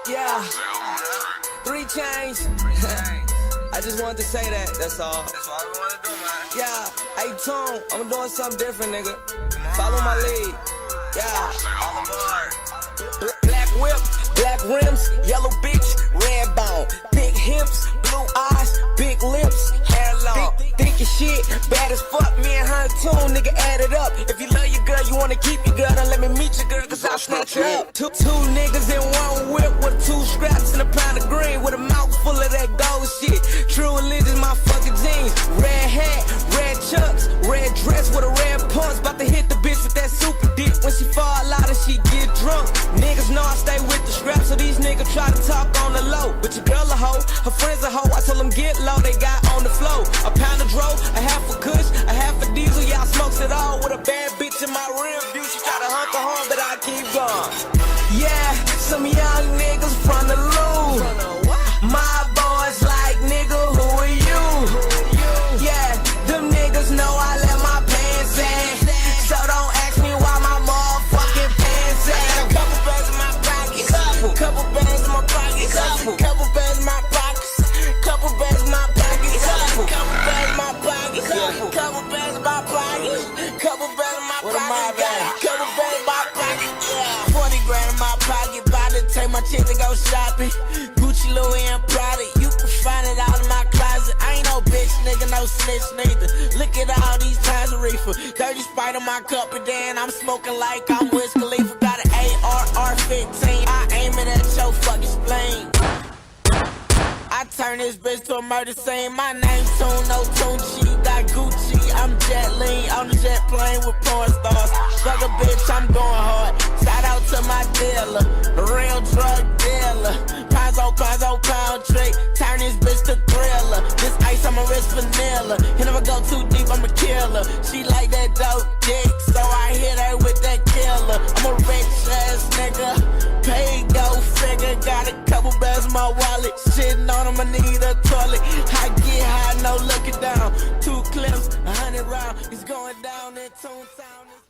Yeah, 3 chains. I just wanted to say that, that's all. That's all we wanna do, man. Yeah, hey Tone, I'm doing something different, nigga. Follow my lead. Yeah. All aboard. Black whip, black rims, yellow bitch, red bone. Big hips, blue eyes, big lips, hair long. Think your shit, bad as fuck, me and her too, nigga, add it up. If you love your girl, you wanna keep your girl, then let me meet your girl, cause I'll snatch her up. Two niggas in one whip with 2 scraps and a pound of green, with a mouth full of that gold shit. True religion, my fucking jeans. Red hat, red chucks, red dress with a red punch. About to hit the bitch with that super dick. When she fall out and she get drunk, niggas know I stay with the scraps, so these niggas try to talk on the low. But your girl a hoe, her friends a hoe. I told them get low, they got on the flow. A pound of dro, a half a kush, a half a diesel. Yeah, I smokes it all with a bad bitch in my rear view. She try to hunker home, but I keep going. Yeah, some young niggas from the loot. My boys like, nigga, who are you? Yeah, them niggas know I let my pants in. So don't ask me why my motherfucking pants in. Couple bags in my pockets, couple bags in my pockets, couple bags in my pockets, couple bags in my pockets, couple bags in my pockets, couple bags in my pockets, couple bags in my pockets, couple bags in my pockets. 40 grand in my pocket, about to take my chick to go shopping. Gucci, Louis, and Prada, you can find it all in my closet. I ain't no bitch, nigga, no snitch, neither. Look at all these times of reefer. 30 Sprite in my cup, and then I'm smoking like I'm Wiz Khalifa. Got an AR-15, I aim it at your fucking spleen. I turn this bitch to a murder scene. My name Tune, no Tunchi. Got Gucci, I'm jet lean. On the jet plane with porn stars. Fuck a bitch, I'm going hard. Shout out to my dealer, a real drug dealer. Pounds on pound trick. Turn this bitch to thriller. This ice on my wrist vanilla. And if I go too deep, I'm a killer. She like that dope dick, so I hit her with that killer. I'm a rich ass nigga. Pay go figure. Got a couple bags in my wallet. Shitting on him, I need a toilet. I get high, no looking down. 2 clips, 100 rounds. It's going down in Toontown.